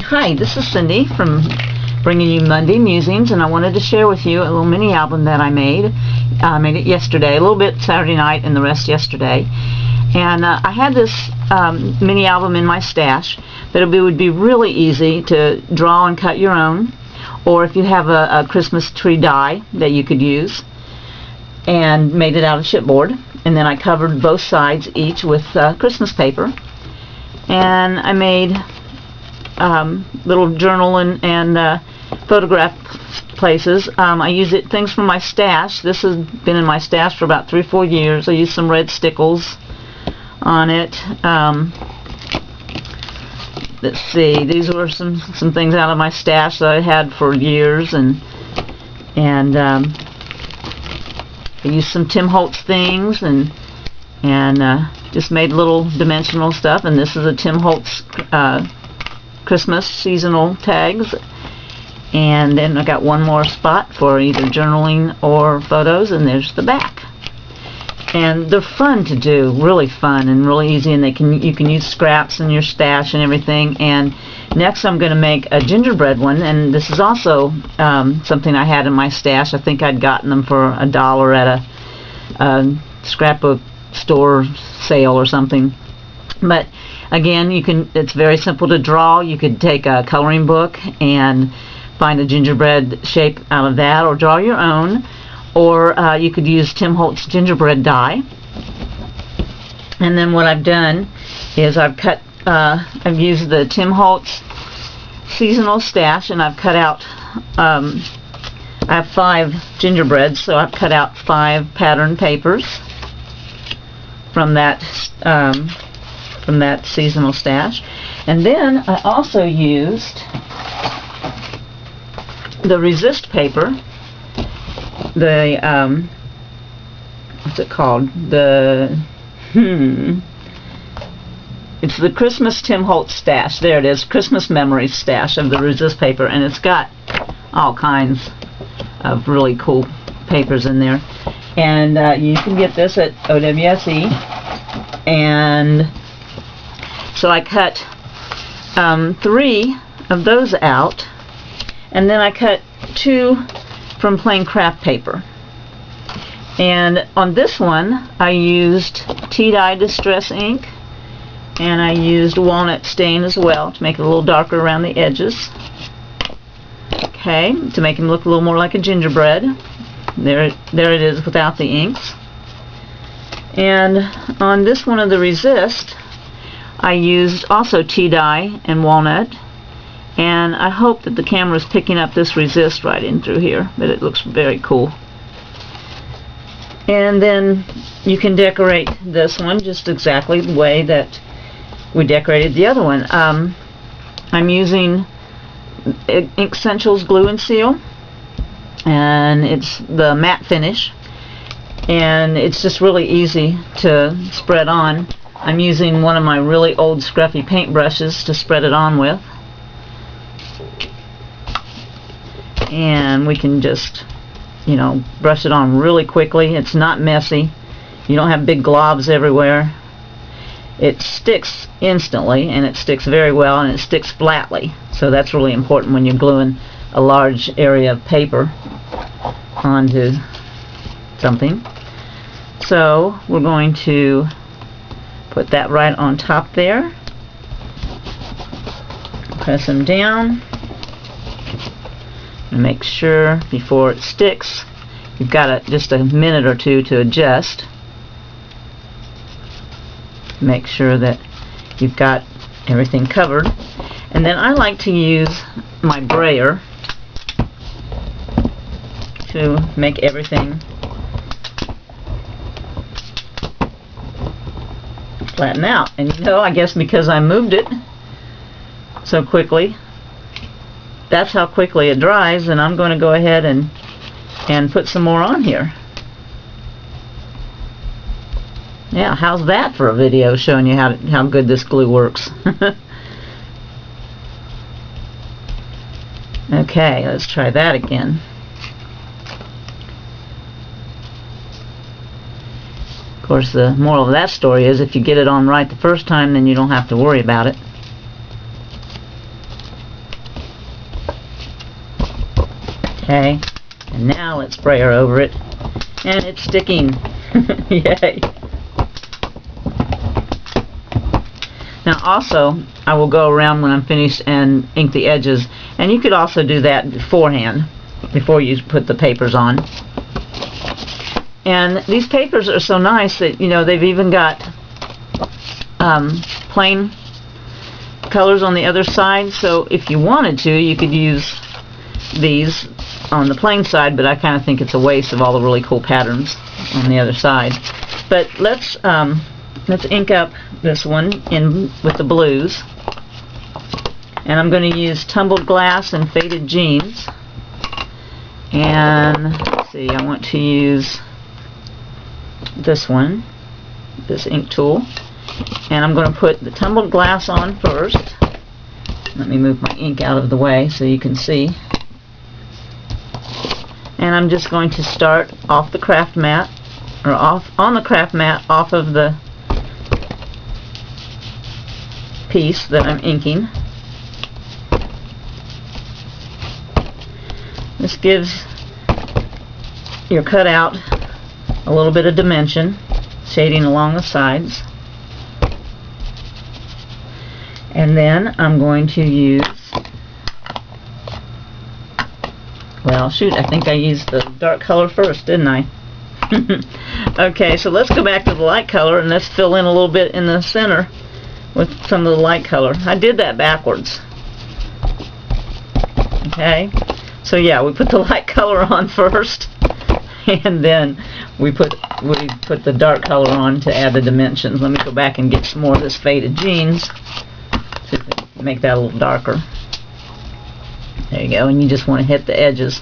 Hi, this is Cindy from bringing you Monday Musings, and I wanted to share with you a little mini album that I made. I made it yesterday, a little bit Saturday night and the rest yesterday. And I had this mini album in my stash, but it would be really easy to draw and cut your own, or if you have a Christmas tree die that you could use, and made it out of chipboard. And then I covered both sides each with Christmas paper, and I made little journal and photograph places. I use things from my stash. This has been in my stash for about 3 or 4 years. I used some red stickles on it. Let's see, these were some things out of my stash that I had for years, and I used some Tim Holtz things and just made little dimensional stuff. And this is a Tim Holtz Christmas seasonal tags. And then I got one more spot for either journaling or photos, and there's the back. And they're fun to do, really fun and really easy, and you can use scraps in your stash and everything. And next I'm going to make a gingerbread one, and this is also something I had in my stash. I think I'd gotten them for $1 at a scrapbook store sale or something. But again, it's very simple to draw. You could take a coloring book and find a gingerbread shape out of that, or draw your own, or you could use Tim Holtz gingerbread die. And then what I've done is I've used the Tim Holtz seasonal stash, and I've cut out I have 5 gingerbreads, so I've cut out 5 pattern papers from that seasonal stash. And then I also used the resist paper, the what's it called? It's the Christmas Tim Holtz stash. There it is, Christmas Memories stash of the resist paper, and it's got all kinds of really cool papers in there. And you can get this at OWSE. And so I cut 3 of those out, and then I cut 2 from plain craft paper. And on this one I used tea dye distress ink, and I used walnut stain as well to make it a little darker around the edges. Okay, to make him look a little more like a gingerbread. There it is without the inks. And on this one of the resist, I used also tea dye and walnut, and I hope that the camera is picking up this resist right in through here, but it looks very cool. And then you can decorate this one just exactly the way that we decorated the other one. I'm using Ink Essentials Glue and Seal, and it's the matte finish, and it's just really easy to spread on. I'm using one of my really old scruffy paint brushes to spread it on with, and we can just, brush it on really quickly. It's not messy. You don't have big globs everywhere. It sticks instantly, and it sticks very well, and it sticks flatly. So that's really important when you're gluing a large area of paper onto something. So we're going to put that right on top there. Press them down. And make sure before it sticks, you've got just a minute or two to adjust. Make sure that you've got everything covered. And then I like to use my brayer to make everything flatten out. And I guess because I moved it so quickly, that's how quickly it dries. And I'm going to go ahead and put some more on here. Yeah, how's that for a video showing you how good this glue works? Okay, let's try that again. Of course, the moral of that story is if you get it on right the first time, then you don't have to worry about it. Okay, and now let's spray her over it, and it's sticking. Yay! Now also, I will go around when I'm finished and ink the edges, and you could also do that beforehand, before you put the papers on. And these papers are so nice that, you know, they've even got plain colors on the other side, so if you wanted to, you could use these on the plain side, but I kind of think it's a waste of all the really cool patterns on the other side. But let's ink up this one in with the blues, and I'm going to use Tumbled Glass and Faded Jeans. And let's see, I want to use this one, this ink tool, and I'm going to put the Tumbled Glass on first. Let me move my ink out of the way so you can see. And I'm just going to start off the craft mat, or on the craft mat, off of the piece that I'm inking. This gives your cutout a little bit of dimension, shading along the sides. And then I'm going to use, well, shoot, I think I used the dark color first, didn't I? Okay, so let's go back to the light color and let's fill in a little bit in the center with some of the light color. I did that backwards. Okay, so yeah, we put the light color on first, and then we put the dark color on to add the dimensions. Let me go back and get some more of this Faded Jeans to make that a little darker. There you go, and you just want to hit the edges.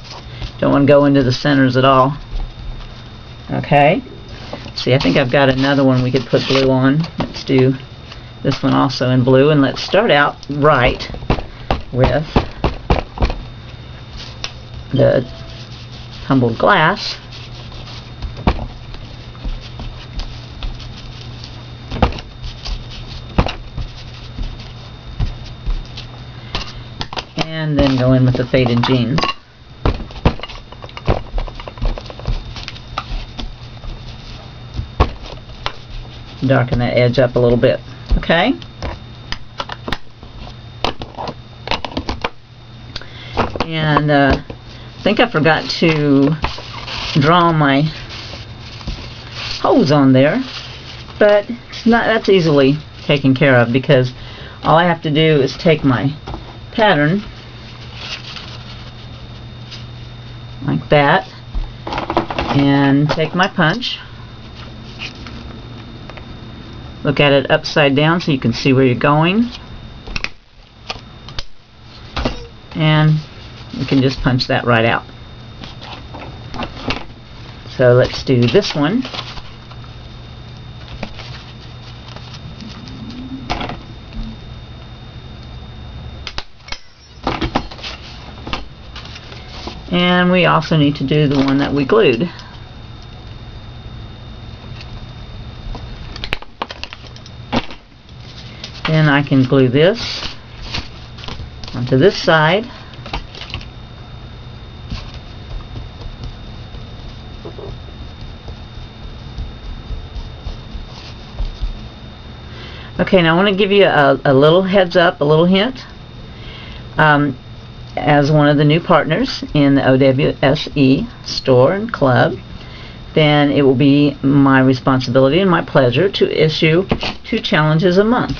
Don't want to go into the centers at all. Okay, see, I think I've got another one we could put blue on. Let's do this one also in blue, and let's start out right with the Tumbled Glass. And then go in with the Faded Jeans. Darken that edge up a little bit. Okay? And I think I forgot to draw my hose on there, but that's easily taken care of, because all I have to do is take my pattern like that and take my punch, look at it upside down so you can see where you're going, and you can just punch that right out. So let's do this one. And we also need to do the one that we glued. Then I can glue this onto this side. Okay, now I want to give you a little heads up, a little hint. As one of the new partners in the OWSE store and club, then it will be my responsibility and my pleasure to issue 2 challenges a month.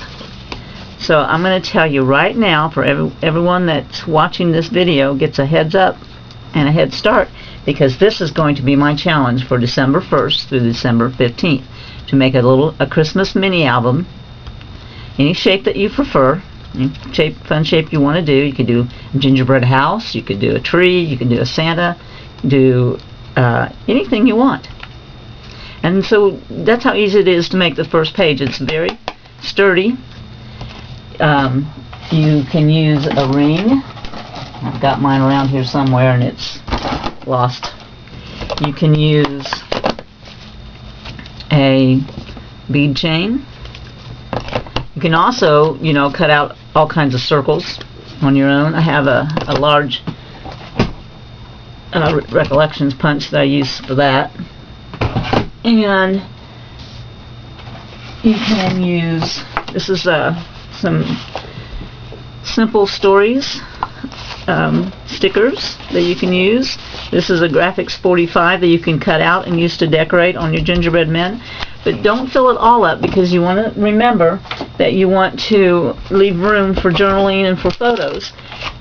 So I'm going to tell you right now, for everyone that's watching this video gets a heads up and a head start, because this is going to be my challenge for December 1st through December 15th, to make a Christmas mini album, any shape that you prefer. Fun shape you want to do. You could do a gingerbread house, you could do a tree, you could do a Santa, do anything you want. And so that's how easy it is to make the first page. It's very sturdy. You can use a ring. I've got mine around here somewhere and it's lost. You can use a bead chain. You can also, you know, cut out all kinds of circles on your own. I have a large recollections punch that I use for that. And you can use, this is some simple stories stickers that you can use. This is a graphics 45 that you can cut out and use to decorate on your gingerbread men. But don't fill it all up, because you want to remember that you want to leave room for journaling and for photos.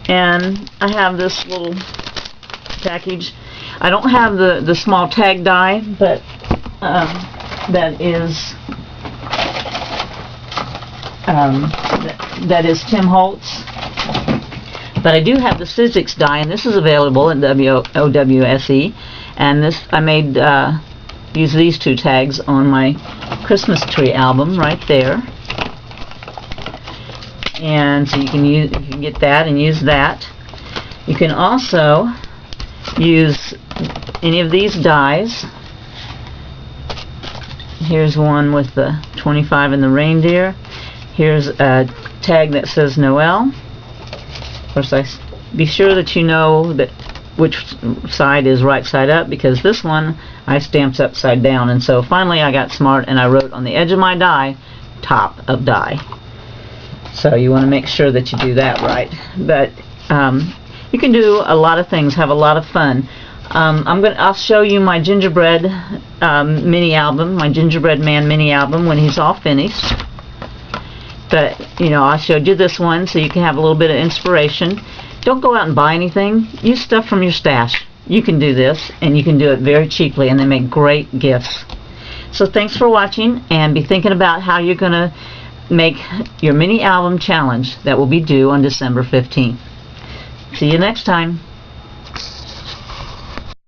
And I have this little package. I don't have the small tag die, but that is Tim Holtz. But I do have the physics die, and this is available at OWSE. And this I made use these two tags on my Christmas tree album right there. And so you can get that and use that. You can also use any of these dies. Here's one with the 25 and the reindeer. Here's a tag that says Noel. Of course, be sure that you know that which side is right side up, because this one I stamped upside down. And so finally I got smart and I wrote on the edge of my die, top of die. So you want to make sure that you do that right. But you can do a lot of things, have a lot of fun. I'll show you my gingerbread mini album, my gingerbread man mini album, when he's all finished. But I showed you this one so you can have a little bit of inspiration. Don't go out and buy anything. Use stuff from your stash. You can do this, and you can do it very cheaply, and they make great gifts. So thanks for watching, and be thinking about how you're going to make your mini album challenge that will be due on December 15th. See you next time.